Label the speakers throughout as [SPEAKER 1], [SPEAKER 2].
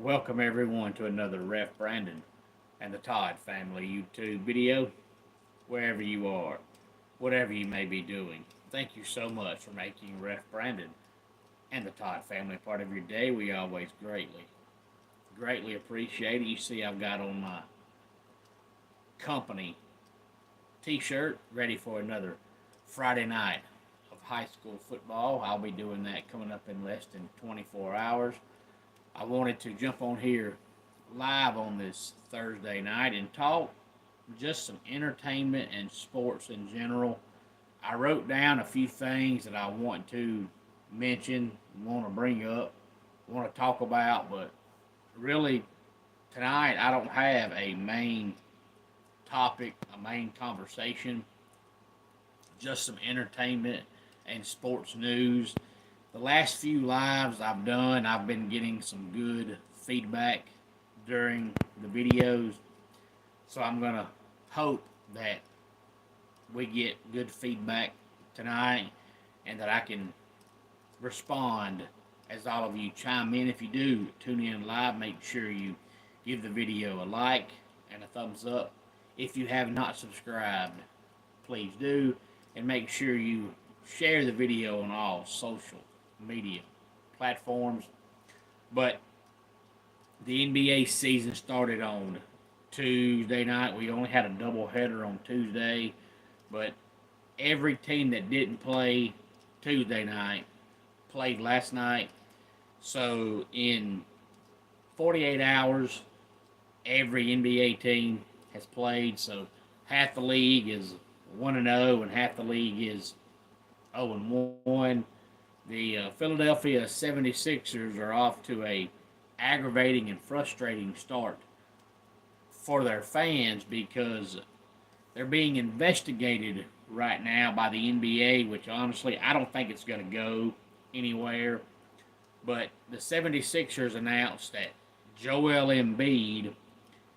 [SPEAKER 1] Welcome everyone to another Ref Brandon and the Todd Family YouTube video, wherever you are, whatever you may be doing. Thank you so much for making Ref Brandon and the Todd Family part of your day. We always greatly appreciate it. You see I've got on my company t-shirt ready for another Friday night of high school football. I'll be doing that coming up in less than 24 hours. I wanted to jump on here live on this Thursday night and talk just some entertainment and sports in general. I wrote down a few things that I want to mention, want to bring up, want to talk about, but really tonight I don't have a main topic, a main conversation, just some entertainment and sports news. The last few lives I've done, I've been getting some good feedback during the videos. So I'm going to hope that we get good feedback tonight and that I can respond as all of you chime in. If you do tune in live, make sure you give the video a like and a thumbs up. If you have not subscribed, please do. And make sure you share the video on all social media platforms. But the NBA season started on Tuesday night. We only had a doubleheader on Tuesday, but every team that didn't play Tuesday night played last night. So in 48 hours, every NBA team has played. So half the league is 1-0 and half the league is 0-1. The Philadelphia 76ers are off to a aggravating and frustrating start for their fans because they're being investigated right now by the NBA, which honestly I don't think it's going to go anywhere. But the 76ers announced that Joel Embiid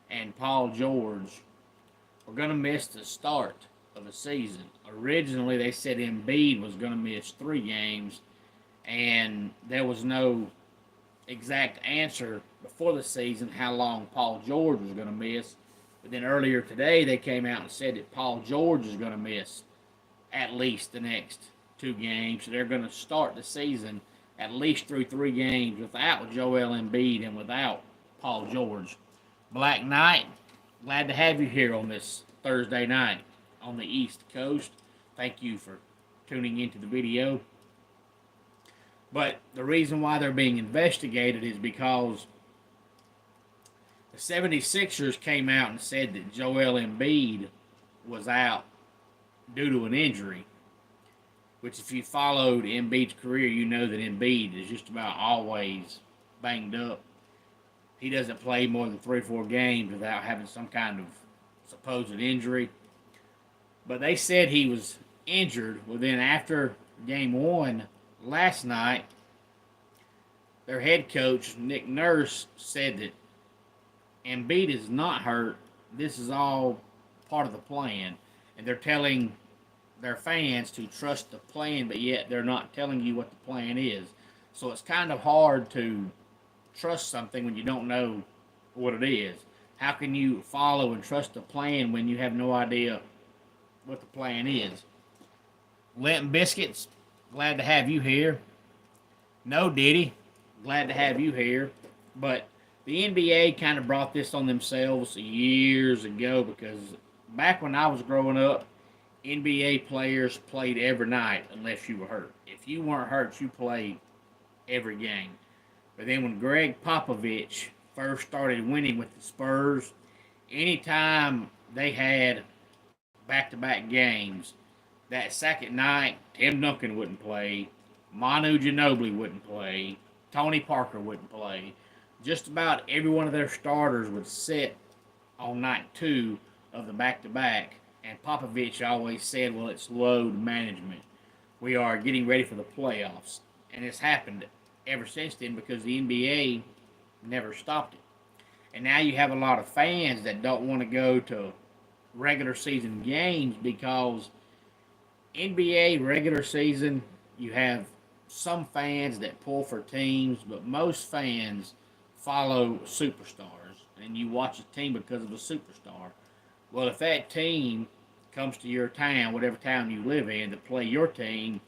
[SPEAKER 1] and Paul George are going to miss the start of the season. Originally, they said Embiid was going to miss 3 games, and there was no exact answer before the season how long Paul George was going to miss. But then earlier today, they came out and said that Paul George is going to miss at least the next 2 games. So they're going to start the season at least through 3 games without Joel Embiid and without Paul George. Black Knight, glad to have you here on this Thursday night on the East Coast. Thank you for tuning into the video. But the reason why they're being investigated is because the 76ers came out and said that Joel Embiid was out due to an injury, which if you followed Embiid's career, you know that Embiid is just about always banged up. He doesn't play more than 3 or 4 games without having some kind of supposed injury. But they said he was injured. Well, then after game 1 last night, their head coach, Nick Nurse, said that Embiid is not hurt. This is all part of the plan. And they're telling their fans to trust the plan, but yet they're not telling you what the plan is. So it's kind of hard to trust something when you don't know what it is. How can you follow and trust the plan when you have no idea what the plan is? Linton Biscuits, glad to have you here. No Diddy, glad to have you here. But the NBA kind of brought this on themselves years ago because back when I was growing up, NBA players played every night unless you were hurt. If you weren't hurt, you played every game. But then when Greg Popovich first started winning with the Spurs, anytime they had back-to-back games, that second night, Tim Duncan wouldn't play, Manu Ginobili wouldn't play, Tony Parker wouldn't play. Just about every one of their starters would sit on night 2 of the back-to-back, and Popovich always said, well, it's load management. We are getting ready for the playoffs. And it's happened ever since then because the NBA never stopped it. And now you have a lot of fans that don't want to go to regular season games because NBA regular season, you have some fans that pull for teams, but most fans follow superstars and you watch a team because of a superstar. Well, if that team comes to your town, whatever town you live in, to play your team,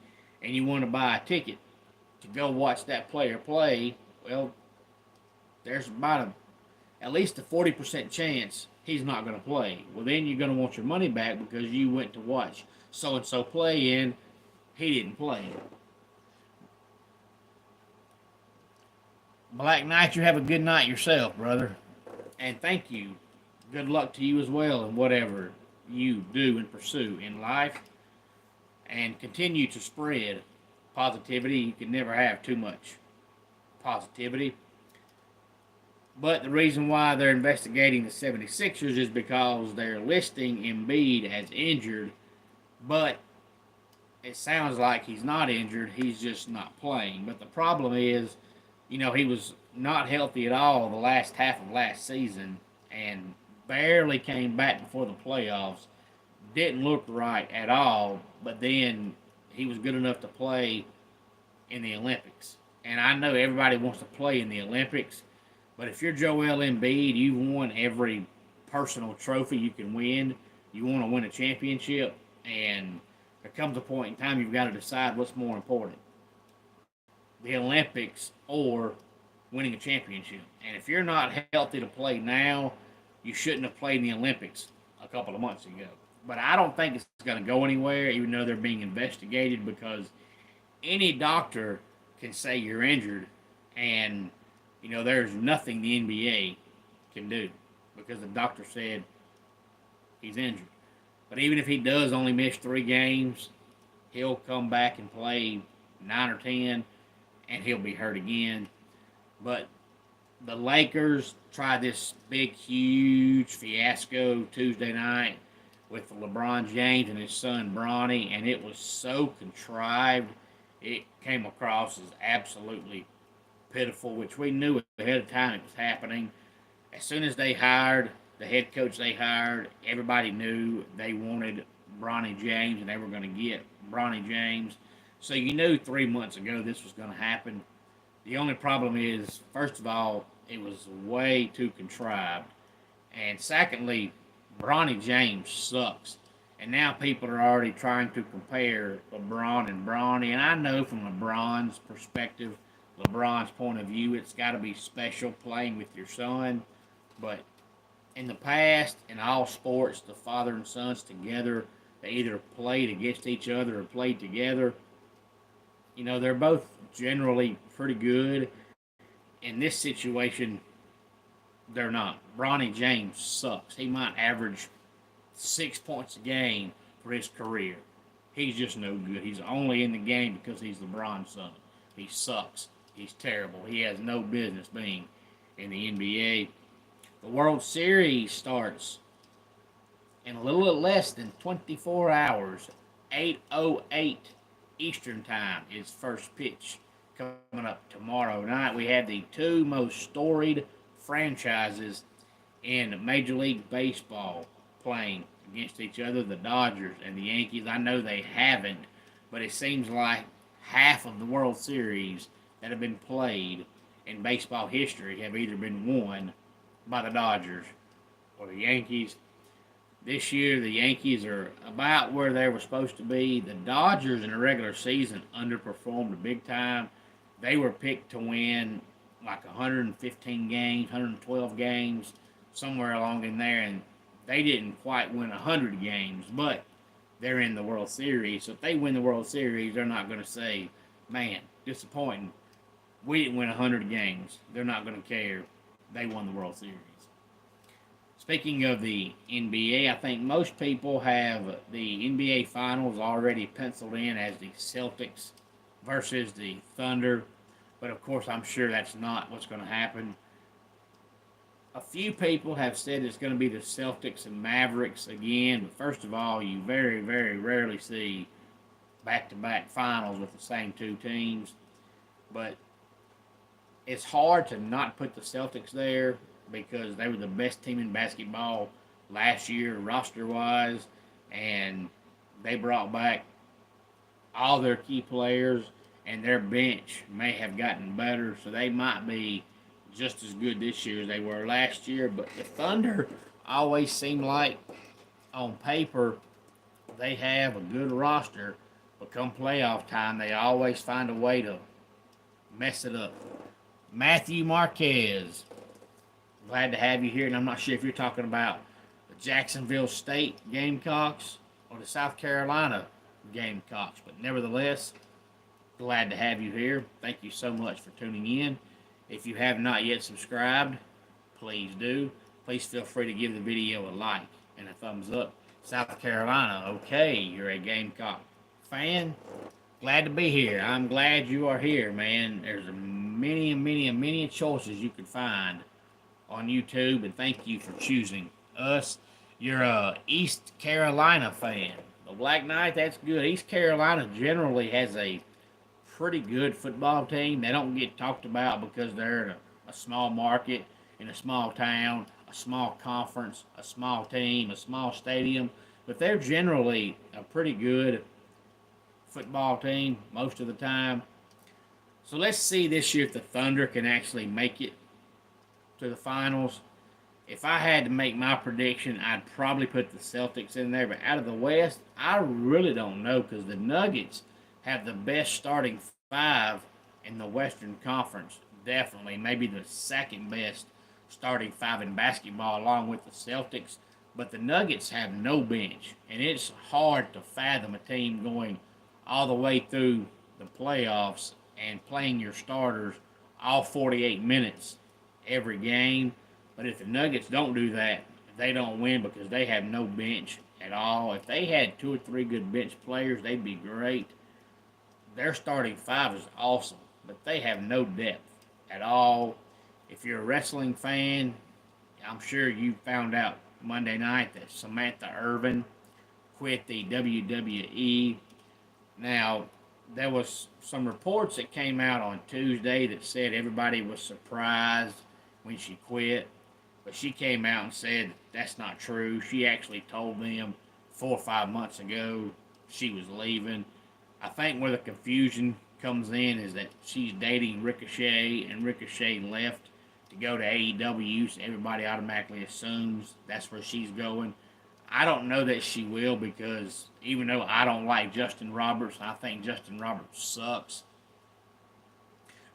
[SPEAKER 1] and you want to buy a ticket to go watch that player play, well, there's at least a 40% chance he's not going to play. Well, then you're going to want your money back because you went to watch so and so play and he didn't play. Black Knight, you have a good night yourself, brother. And thank you. Good luck to you as well in whatever you do and pursue in life. And continue to spread positivity. You can never have too much positivity. But the reason why they're investigating the 76ers is because they're listing Embiid as injured, but it sounds like he's not injured. He's just not playing. But the problem is, he was not healthy at all the last half of last season and barely came back before the playoffs. Didn't look right at all, but then he was good enough to play in the Olympics. And I know everybody wants to play in the Olympics, but if you're Joel Embiid, you've won every personal trophy you can win. You want to win a championship, and there comes a point in time you've got to decide what's more important, the Olympics or winning a championship. And if you're not healthy to play now, you shouldn't have played in the Olympics a couple of months ago. But I don't think it's going to go anywhere, even though they're being investigated, because any doctor can say you're injured, and there's nothing the NBA can do because the doctor said he's injured. But even if he does only miss 3 games, he'll come back and play 9 or 10, and he'll be hurt again. But the Lakers tried this big, huge fiasco Tuesday night with LeBron James and his son Bronny, and it was so contrived. It came across as absolutely pitiful, which we knew ahead of time it was happening. As soon as they hired the head coach they hired, everybody knew they wanted Bronny James, and they were going to get Bronny James. So you knew 3 months ago this was going to happen. The only problem is, first of all, it was way too contrived. And secondly, Bronny James sucks. And now people are already trying to compare LeBron and Bronny. And I know from LeBron's perspective, LeBron's point of view, it's got to be special playing with your son. But in the past, in all sports, the father and sons together, they either played against each other or played together. They're both generally pretty good. In this situation, they're not. Bronny James sucks. He might average 6 points a game for his career. He's just no good. He's only in the game because he's LeBron's son. He sucks. He's terrible. He has no business being in the NBA. The World Series starts in a little less than 24 hours. 8:08 Eastern Time is first pitch coming up tomorrow night. We have the 2 most storied franchises in Major League Baseball playing against each other, the Dodgers and the Yankees. I know they haven't, but it seems like half of the World Series that have been played in baseball history have either been won by the Dodgers or the Yankees. This year, the Yankees are about where they were supposed to be. The Dodgers in the regular season underperformed big time. They were picked to win like 115 games, 112 games, somewhere along in there, and they didn't quite win 100 games, but they're in the World Series. So if they win the World Series, they're not going to say, man, disappointing. We didn't win 100 games. They're not going to care. They won the World Series. Speaking of the NBA, I think most people have the NBA Finals already penciled in as the Celtics versus the Thunder. But of course, I'm sure that's not what's going to happen. A few people have said it's going to be the Celtics and Mavericks again. But first of all, you very, very rarely see back-to-back finals with the same 2 teams. But it's hard to not put the Celtics there because they were the best team in basketball last year roster-wise. And they brought back all their key players, and their bench may have gotten better, so they might be just as good this year as they were last year. But the Thunder always seem like, on paper, they have a good roster, but come playoff time, they always find a way to mess it up. Matthew Marquez, glad to have you here, and I'm not sure if you're talking about the Jacksonville State Gamecocks or the South Carolina Gamecocks, but nevertheless, glad to have you here. Thank you so much for tuning in. If you have not yet subscribed, please do. Please feel free to give the video a like and a thumbs up. South Carolina, okay, you're a Gamecock fan. Glad to be here. I'm glad you are here, man. There's many choices you can find on YouTube, and thank you for choosing us. You're a East Carolina fan. The Black Knight, that's good. East Carolina generally has a pretty good football team. They don't get talked about because they're in a small market, in a small town, a small conference, a small team, a small stadium. But they're generally a pretty good football team most of the time. So let's see this year if the Thunder can actually make it to the finals. If I had to make my prediction, I'd probably put the Celtics in there. But out of the West, I really don't know because the Nuggets have the best starting five in the Western Conference. Definitely, maybe the second best starting five in basketball, along with the Celtics. But the Nuggets have no bench, and it's hard to fathom a team going all the way through the playoffs and playing your starters all 48 minutes every game. But if the Nuggets don't do that, they don't win because they have no bench at all. If they had 2 or 3 good bench players, they'd be great. Their starting five is awesome, but they have no depth at all. If you're a wrestling fan, I'm sure you found out Monday night that Samantha Irvin quit the WWE. Now, there was some reports that came out on Tuesday that said everybody was surprised when she quit, but she came out and said that's not true. She actually told them 4 or 5 months ago she was leaving. I think where the confusion comes in is that she's dating Ricochet, and Ricochet left to go to AEW, so everybody automatically assumes that's where she's going. I don't know that she will because even though I don't like Justin Roberts, I think Justin Roberts sucks.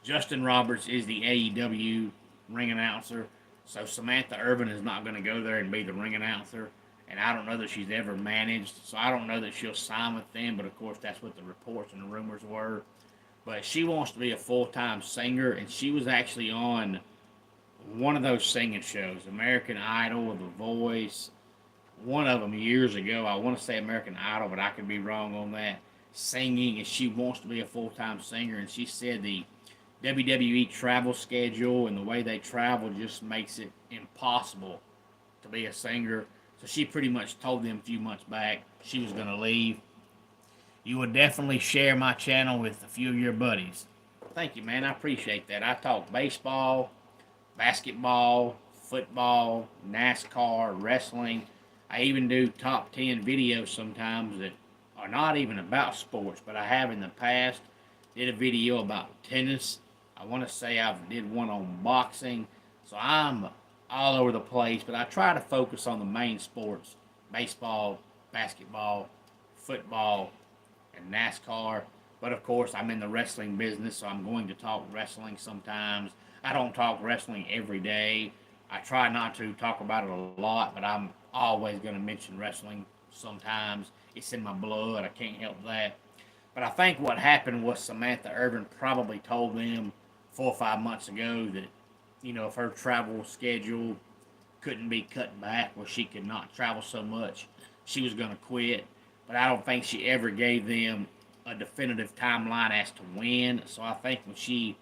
[SPEAKER 1] Justin Roberts is the AEW ring announcer, so Samantha Irvin is not going to go there and be the ring announcer. And I don't know that she's ever managed, so I don't know that she'll sign with them, but of course that's what the reports and the rumors were. But she wants to be a full-time singer, and she was actually on one of those singing shows, American Idol or The Voice, one of them years ago. I want to say American Idol, but I could be wrong on that, singing, and she wants to be a full-time singer, and she said the WWE travel schedule and the way they travel just makes it impossible to be a singer. So she pretty much told them a few months back she was going to leave. You would definitely share my channel with a few of your buddies. Thank you, man. I appreciate that. I talk baseball, basketball, football, NASCAR, wrestling. I even do top 10 videos sometimes that are not even about sports, but I have in the past. Did a video about tennis. I want to say I did one on boxing. So I'm all over the place, but I try to focus on the main sports: baseball, basketball, football, and NASCAR. But of course, I'm in the wrestling business, so I'm going to talk wrestling sometimes. I don't talk wrestling every day. I try not to talk about it a lot, but I'm always going to mention wrestling sometimes. It's in my blood. I can't help that. But I think what happened was Samantha Irvin probably told them 4 or 5 months ago that, if her travel schedule couldn't be cut back where she could not travel so much, she was going to quit. But I don't think she ever gave them a definitive timeline as to when. So I think when she,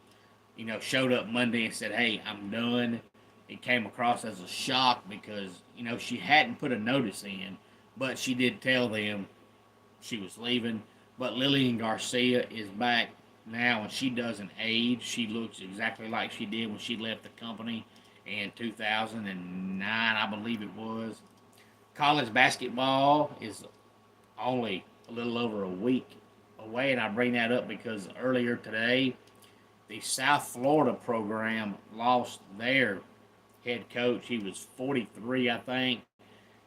[SPEAKER 1] showed up Monday and said, hey, I'm done, it came across as a shock because, she hadn't put a notice in. But she did tell them she was leaving. But Lillian Garcia is back now, and she doesn't age. She looks exactly like she did when she left the company in 2009, I believe it was. College basketball is only a little over a week away, and I bring that up because earlier today, the South Florida program lost their head coach. He was 43, I think.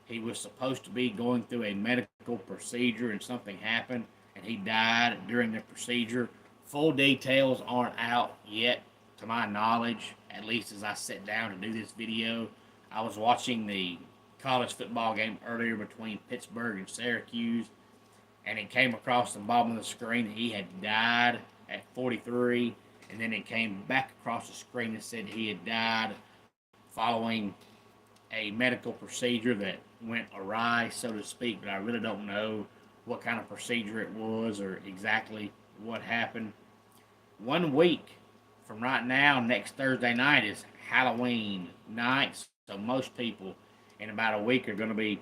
[SPEAKER 1] He was supposed to be going through a medical procedure and something happened and he died during the procedure. Full details aren't out yet, to my knowledge, at least as I sat down to do this video. I was watching the college football game earlier between Pittsburgh and Syracuse, and it came across the bottom of the screen that he had died at 43, and then it came back across the screen and said he had died following a medical procedure that went awry, so to speak, but I really don't know what kind of procedure it was or exactly what happened. 1 week from right now, next Thursday night, is Halloween night, so most people in about a week are going to be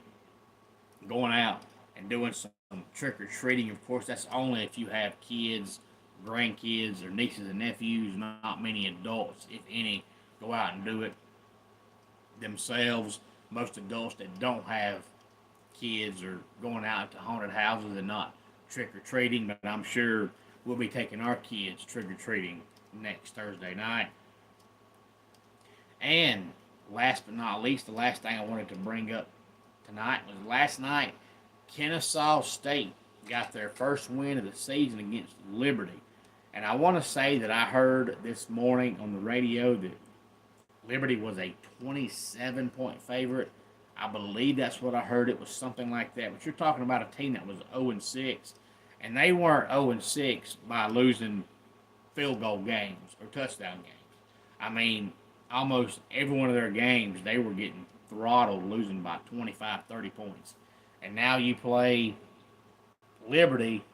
[SPEAKER 1] going out and doing some trick-or-treating. Of course, that's only if you have kids, grandkids, or nieces and nephews. Not many adults, if any, go out and do it themselves. Most adults that don't have kids are going out to haunted houses and not trick-or-treating, but I'm sure we'll be taking our kids trick-or-treating next Thursday night. And last but not least, the last thing I wanted to bring up tonight was last night, Kennesaw State got their first win of the season against Liberty. And I want to say that I heard this morning on the radio that Liberty was a 27-point favorite. I believe that's what I heard. It was something like that. But you're talking about a team that was 0-6, and they weren't 0-6 by losing field goal games or touchdown games. I mean, almost every one of their games, they were getting throttled, losing by 25, 30 points. And now you play Liberty,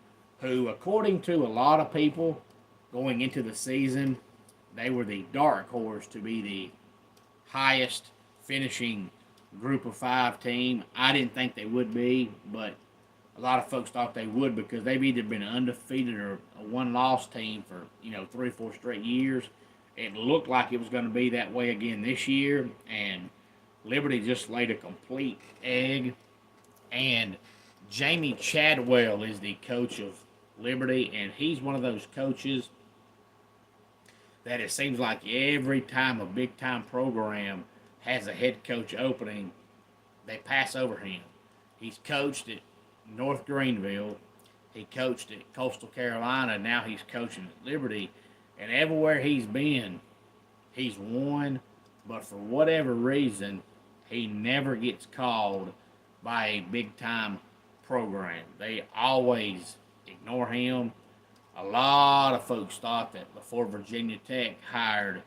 [SPEAKER 1] who, according to a lot of people going into the season, they were the dark horse to be the highest finishing group of 5 team. I didn't think they would be, but a lot of folks thought they would because they've either been undefeated or a one-loss team for 3 or 4 straight years. It looked like it was going to be that way again this year, and Liberty just laid a complete egg. And Jamie Chadwell is the coach of Liberty, and he's one of those coaches that it seems like every time a big-time program has a head coach opening, they pass over him. He's coached at North Greenville. He coached at Coastal Carolina. Now he's coaching at Liberty. And everywhere he's been, he's won. But for whatever reason, he never gets called by a big-time program. They always ignore him. A lot of folks thought that before Virginia Tech hired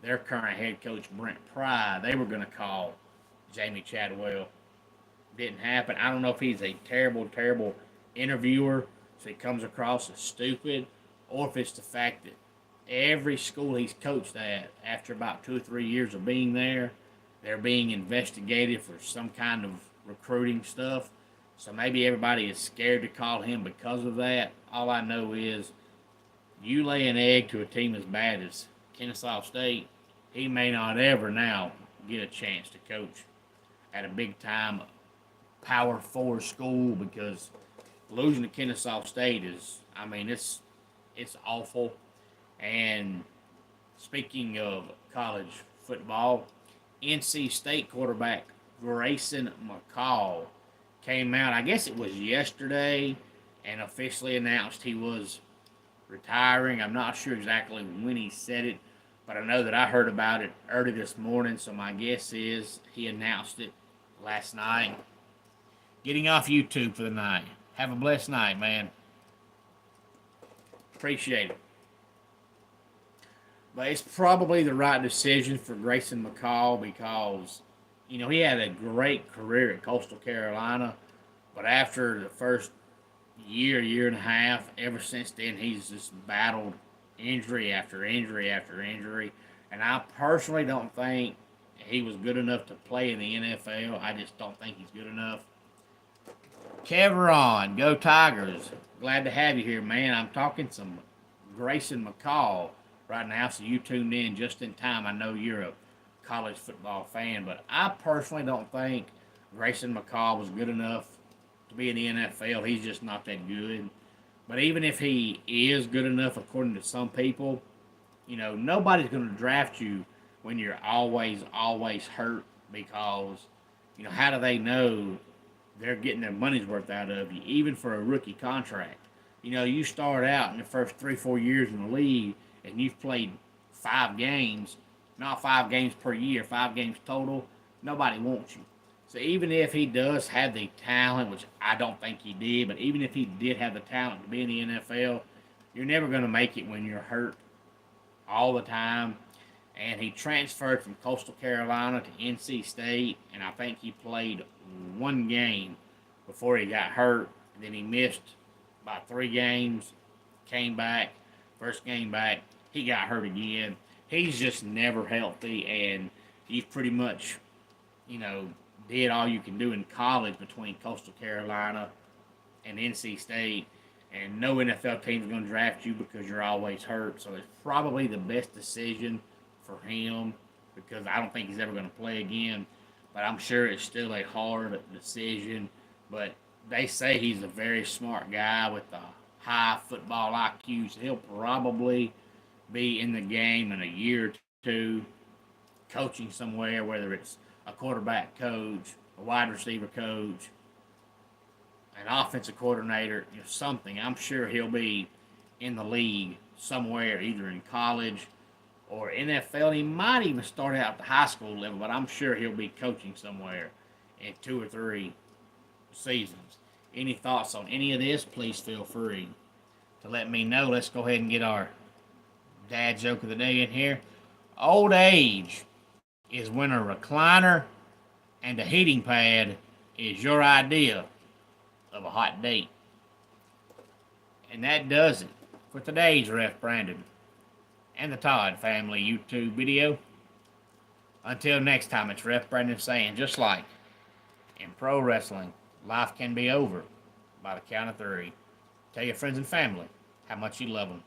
[SPEAKER 1] their current head coach, Brent Pry, they were going to call Jamie Chadwell. Didn't happen. I don't know if he's a terrible, terrible interviewer, so he comes across as stupid, or if it's the fact that every school he's coached at, after about 2 or 3 years of being there, they're being investigated for some kind of recruiting stuff. So maybe everybody is scared to call him because of that. All I know is you lay an egg to a team as bad as Kennesaw State, he may not ever now get a chance to coach at a big-time Power 4 school, because losing to Kennesaw State is, it's awful. And speaking of college football, NC State quarterback Grayson McCall came out, I guess it was yesterday, and officially announced he was retiring. I'm not sure exactly when he said it, but I know that I heard about it early this morning, so my guess is he announced it last night. Getting off YouTube for the night. Have a blessed night, man. Appreciate it. But it's probably the right decision for Grayson McCall because, he had a great career at Coastal Carolina, but after the first year and a half, ever since then, he's just battled injury after injury after injury. And I personally don't think he was good enough to play in the NFL. I just don't think he's good enough. Kevron, go Tigers. Glad to have you here, man. I'm talking some Grayson McCall right now, so you tuned in just in time. I know you're a college football fan, but I personally don't think Grayson McCall was good enough to be in the NFL. He's just not that good. But even if he is good enough, according to some people, nobody's going to draft you when you're always hurt because, how do they know they're getting their money's worth out of you, even for a rookie contract? You start out in the first 3-4 years in the league and you've played 5 games, not 5 games per year, 5 games total. Nobody wants you. So even if he does have the talent, which I don't think he did, but even if he did have the talent to be in the NFL, you're never going to make it when you're hurt all the time. And he transferred from Coastal Carolina to NC State, and I think he played 1 game before he got hurt. And then he missed about 3 games, came back, first game back, he got hurt again. He's just never healthy, and he's pretty much, did all you can do in college between Coastal Carolina and NC State. And no NFL team is going to draft you because you're always hurt. So it's probably the best decision for him because I don't think he's ever going to play again. But I'm sure it's still a hard decision. But they say he's a very smart guy with a high football IQ. So he'll probably be in the game in a year or two, coaching somewhere, whether it's a quarterback coach, a wide receiver coach, an offensive coordinator, something. I'm sure he'll be in the league somewhere, either in college or NFL. He might even start out at the high school level, but I'm sure he'll be coaching somewhere in 2 or 3 seasons. Any thoughts on any of this, please feel free to let me know. Let's go ahead and get our dad joke of the day in here. Old age is when a recliner and a heating pad is your idea of a hot date. And that does it for today's Ref Brandon and the Todd Family YouTube video. Until next time, it's Ref Brandon saying, just like in pro wrestling, life can be over by the count of 3. Tell your friends and family how much you love them.